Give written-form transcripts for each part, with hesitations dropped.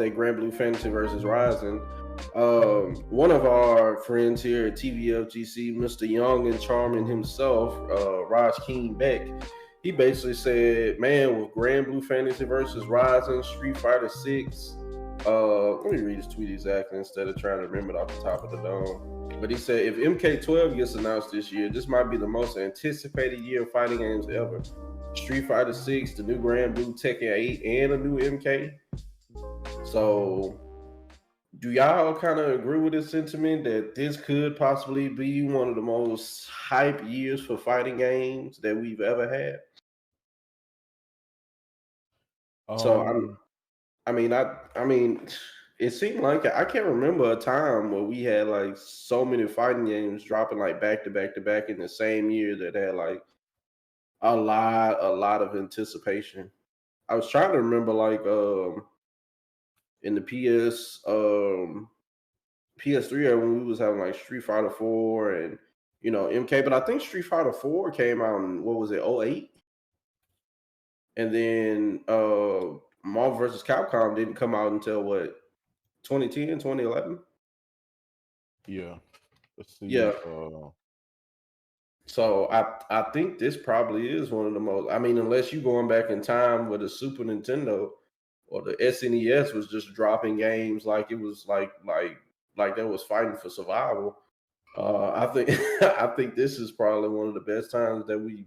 that Grand Blue Fantasy versus Rising. One of our friends here at TVFGC, Mr. Young and Charming himself, Raj King Beck, he basically said, "Man, with Grand Blue Fantasy versus Rising, Street Fighter Six." Let me read his tweet exactly instead of trying to remember it off the top of the dome. But he said, "If MK12 gets announced this year, this might be the most anticipated year of fighting games ever. Street Fighter 6, the new Grand Blue Tekken 8, and a new MK." So, do y'all kind of agree with this sentiment that this could possibly be one of the most hype years for fighting games that we've ever had? So, Um, I mean, it seemed like I can't remember a time where we had like so many fighting games dropping like back to back to back in the same year that had like a lot of anticipation. I was trying to remember like in the PS3 era when we was having like Street Fighter 4 and MK, but I think Street Fighter 4 came out in what was it, 08? And then Marvel vs. Capcom didn't come out until what, 2010, 2011? yeah. Let's Yeah. see. So I think this probably is one of the most. I mean, unless you going back in time with the Super Nintendo or the SNES was just dropping games like it was like they was fighting for survival. I think I think this is probably one of the best times that we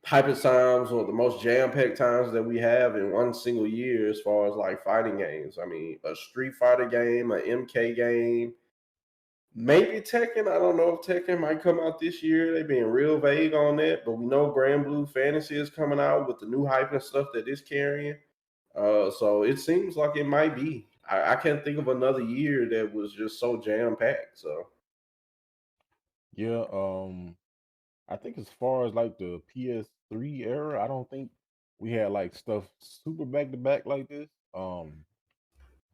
hypest times or the most jam packed times that we have in one single year as far as like fighting games. I mean, a Street Fighter game, an MK game, maybe Tekken. I don't know if Tekken might come out this year. They've been real vague on that, but we know Grand Blue Fantasy is coming out with the new hype and stuff that it's carrying. So it seems like it might be. I can't think of another year that was just so jam packed. So Yeah. I think as far as like the PS3 era, I don't think we had like stuff super back to back like this.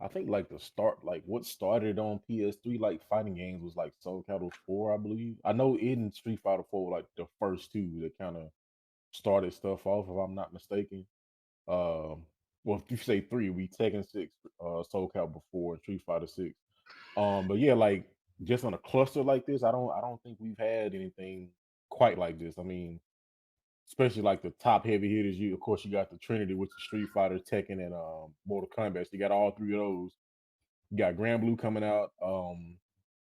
I think like the start, like what started on PS3, like fighting games was like Soul Calibur 4, I believe. I know in Street Fighter 4, like the first two that kind of started stuff off, if I'm not mistaken. Um, well, if you say three, we Tekken 6, Soul Calibur 4, and Street Fighter 6. But yeah, like just on a cluster like this, I don't think we've had anything quite like this. I mean, especially like the top heavy hitters. You, of course, you got the Trinity, which is Street Fighter, Tekken, and Mortal Kombat. So you got all three of those. You got Grand Blue coming out.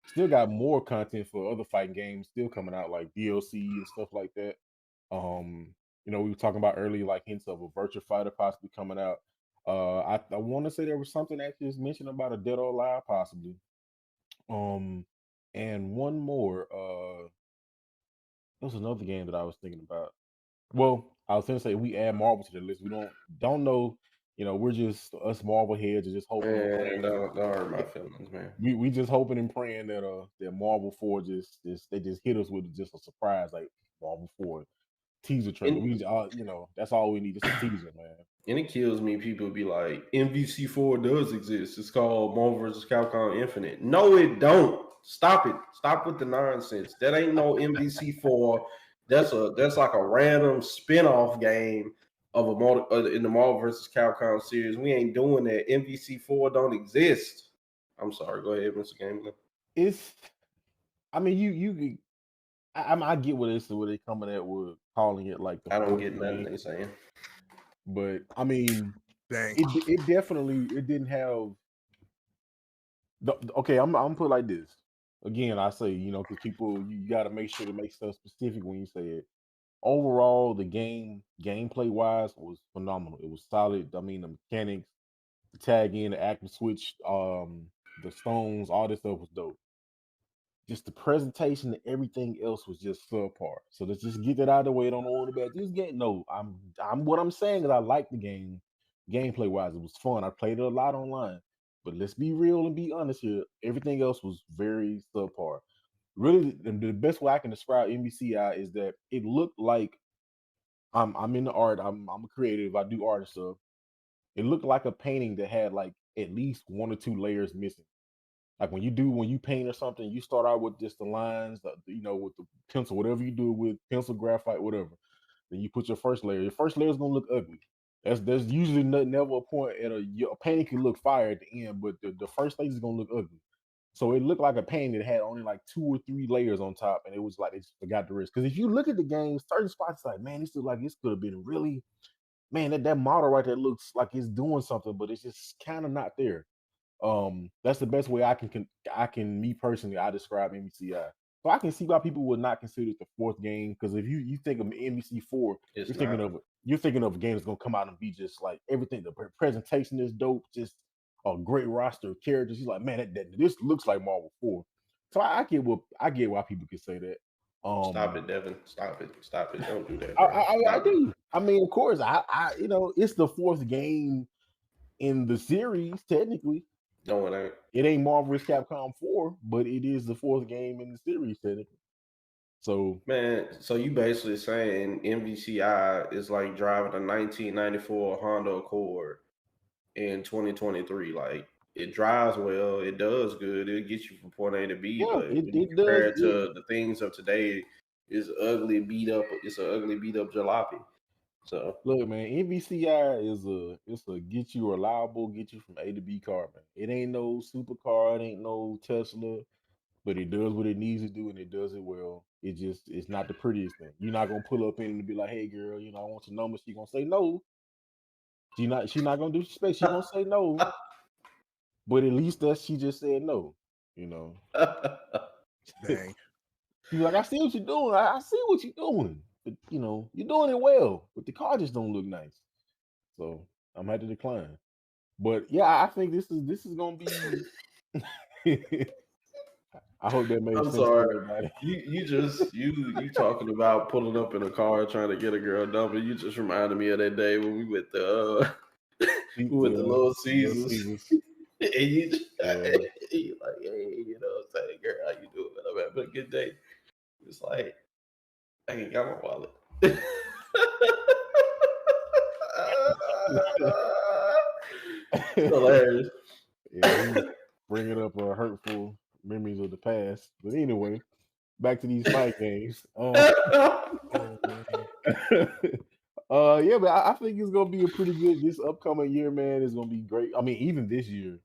Still got more content for other fighting games still coming out, like DLC and stuff like that. Um, we were talking about earlier, like hints of a Virtua Fighter possibly coming out. I want to say there was something actually just mentioned about a Dead or Alive possibly. Um, and one more. There was another game that I was thinking about. Well, I was gonna say we add Marvel to the list. We don't know. We're just us Marvel heads are just hoping and man, praying. don't hurt my feelings, man. We just hoping and praying that that Marvel 4 just they just hit us with just a surprise like Marvel 4 teaser trailer. And We that's all we need, just a teaser, man. and it kills me. People be like, MVC4 does exist. It's called Marvel vs. Capcom Infinite. No, it don't. Stop it. Stop with the nonsense. That ain't no MVC4. That's like a random spin-off game of in the Marvel vs. Capcom series. We ain't doing that. MVC4 don't exist. I'm sorry. Go ahead, Mr. Gambler. It's I mean I get what they coming at with calling it like the I don't fourth get nothing game, they saying. but I mean Dang. it definitely it didn't have okay, I'm put it like this. Again, I say, because people you got to make sure to make stuff specific when you say it. Overall, the gameplay wise was phenomenal. It was solid. I mean, the mechanics, the tag in, the active switch, the stones, all this stuff was dope. Just the presentation and everything else was just subpar. So let's just get that out of the way. Don't know what about this game. No, I'm what I'm saying is I like the game, gameplay wise. It was fun. I played it a lot online. But let's be real and be honest here. Everything else was very subpar. Really, the best way I can describe MBCI is that it looked like I'm in the art. I'm a creative. I do art and stuff. It looked like a painting that had like at least one or two layers missing. Like when you paint or something, you start out with just the lines, with the pencil, whatever you do with pencil, graphite, whatever. Then you put your first layer. Your first layer is gonna look ugly. There's usually never a point at a painting can look fire at the end, but the first layer is gonna look ugly. So it looked like a painting that had only like 2 or 3 layers on top, and it was like they just forgot the rest. Because if you look at the game, certain spots like, man, this look like this could have been really, man, that model right there looks like it's doing something, but it's just kind of not there. That's the best way I can me personally I describe MVCI. So I can see why people would not consider it the fourth game, because if you think of MVC4, It's you're thinking not. of you're thinking of a game that's gonna come out and be just like everything. The presentation is dope, just a great roster of characters. He's like, man, this looks like Marvel 4. So I get why people could say that. Stop Um, it, Devin. Stop it. Stop it. Don't do that, I, bro. I Stop it. do. I mean, of course, it's the fourth game in the series technically. No, it ain't. It ain't Marvel vs. Capcom 4, but it is the fourth game in the series technically. So Man, so you basically saying MVCI is like driving a 1994 Honda Accord in 2023. Like it drives well, it does good, it gets you from point A to B, yeah, but it, when you it does compare it it. to the things of today, it's ugly beat up. It's an ugly beat up jalopy. So Look, man, NVCI is a get you reliable, get you from A to B car, man. It ain't no supercar, it ain't no Tesla, but it does what it needs to do and it does it well. It's not the prettiest thing. You're not gonna pull up in and be like, hey girl, I want your number. She gonna say no. She not gonna do space. She gonna say no. But at least that she just said no. You know. Dang. He's like, I see what you're doing. I see what you're doing. But you're doing it well. But the car just don't look nice. So I'm had to decline. But yeah, I think this is gonna be. I hope that made I'm sense to sorry. everybody. You talking about pulling up in a car trying to get a girl number. You just reminded me of that day when we went to we went to Little Little Caesars. Caesars. And you just Yeah. you like, hey, what I'm saying, girl, how you doing? I'm having a good day. It's like, I ain't got my wallet. It's hilarious. Yeah, he's bringing up hurtful memories of the past. But anyway, back to these fight games. Oh man. Yeah, but I think it's gonna be a pretty good this upcoming year, man. It's gonna be great. I mean, even this year,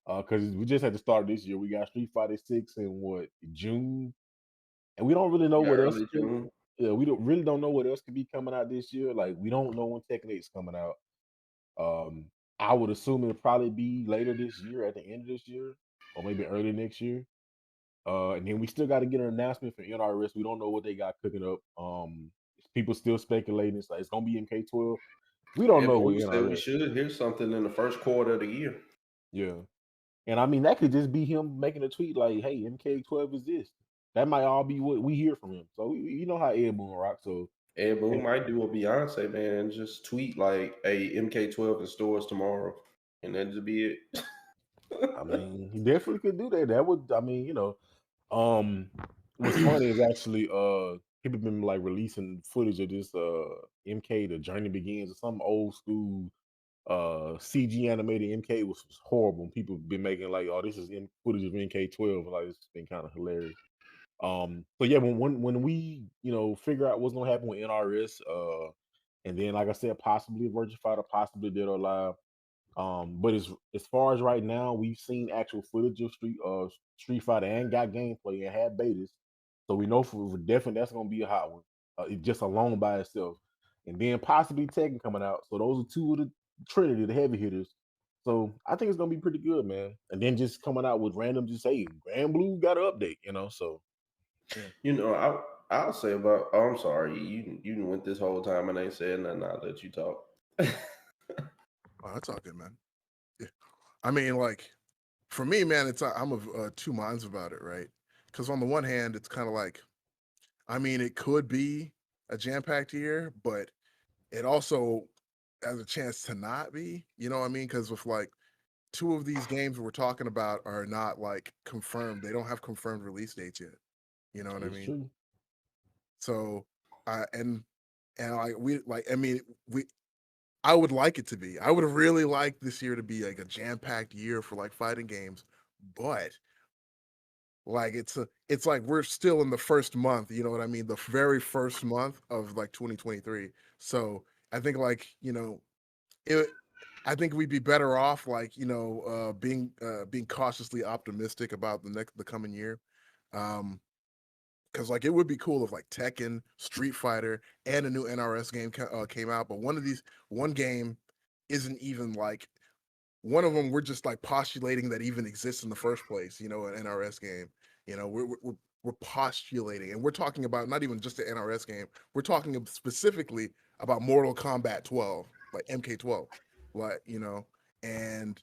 because we just had to start this year. We got Street Fighter 6 in what June, and we don't really know Yeah, what else. early June. Yeah, we don't know what else could be coming out this year. Like we don't know when Tekken 8's coming out. Um, I would assume it'll probably be later this year, at the end of this year, or maybe early next year. And then we still got to get an announcement from NRS. We don't know what they got cooking up. People still speculating. It's like it's gonna be MK12. We don't And know Boo with said we NRS. should hear something in the first quarter of the year. Yeah, and I mean that could just be him making a tweet like, "Hey, MK12 is this." That might all be what we hear from him. So you know how Ed Boon rock. So And Boo and might do a Beyonce, man. Just tweet like, "Hey, MK12 in stores tomorrow," and that just be it. I mean, he definitely could do that. That would, I mean, um, what's funny is actually, people been like releasing footage of this, MK, The Journey Begins, or some old school, CG animated MK was horrible. People been making like, oh, this is footage of MK12. Like, it's been kind of hilarious. So yeah, when we, figure out what's gonna happen with NRS, and then like I said, possibly Virgin Fighter, possibly Dead or Alive. But as far as right now, we've seen actual footage of Street Fighter and got gameplay and had betas, so we know for definite that's gonna be a hot one, it just alone by itself, and then possibly Tekken coming out. So those are two of the Trinity, the heavy hitters. So I think it's gonna be pretty good, man. And then just coming out with random, just hey, Grand Blue got an update. So You know, I'll say about. Oh, I'm sorry. You went this whole time and ain't said nothing. I'll let you talk. Oh, that's all good, man. Yeah. I mean, like, for me, man, I'm of two minds about it, right? Because on the one hand, it's kind of like, I mean, it could be a jam-packed year, but it also has a chance to not be. You know what I mean? Because with like two of these games we're talking about are not like confirmed. They don't have confirmed release dates yet. You know what I it's mean? true. So, and like I mean, I would like it to be. I would really like this year to be like a jam-packed year for like fighting games, but like it's like we're still in the first month, you know what I mean? The very first month of like 2023. So I think like, I think we'd be better off, like, being cautiously optimistic about the coming year. Because like it would be cool if like Tekken, Street Fighter, and a new NRS game came out, but one game isn't even like one of them. We're just like postulating that even exists in the first place. An NRS game. We're postulating, and we're talking about not even just the NRS game. We're talking specifically about Mortal Kombat 12, like MK12, like and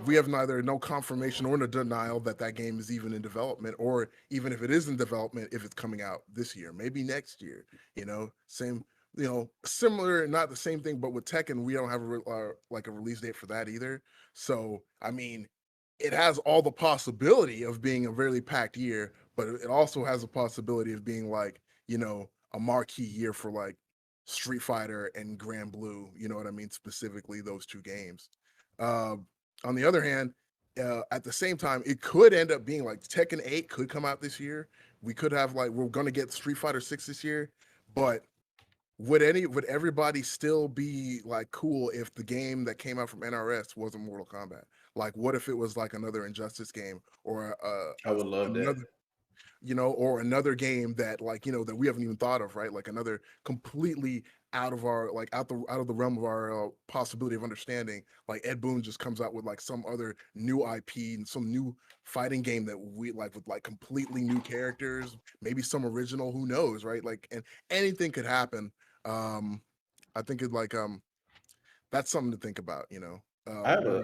we have neither no confirmation or no denial that that game is even in development, or even if it is in development, if it's coming out this year, maybe next year. Same, similar, not the same thing, but with Tekken, we don't have like a release date for that either. So, I mean, it has all the possibility of being a really packed year, but it also has a possibility of being like, a marquee year for like Street Fighter and Grand Blue. You know what I mean? Specifically, those two games. Uh, on the other hand, at the same time, it could end up being like Tekken 8 could come out this year. We could have like we're gonna get Street Fighter 6 this year, but would everybody still be like cool if the game that came out from NRS wasn't Mortal Kombat? Like, what if it was like another Injustice game or I would love that. another, or another game that like that we haven't even thought of, right? Like another completely out of our like out of the realm of our possibility of understanding. Like Ed Boon just comes out with like some other new IP and some new fighting game that we like with like completely new characters, maybe some original. Who knows, right? Like, and anything could happen. I think it like that's something to think about. I have a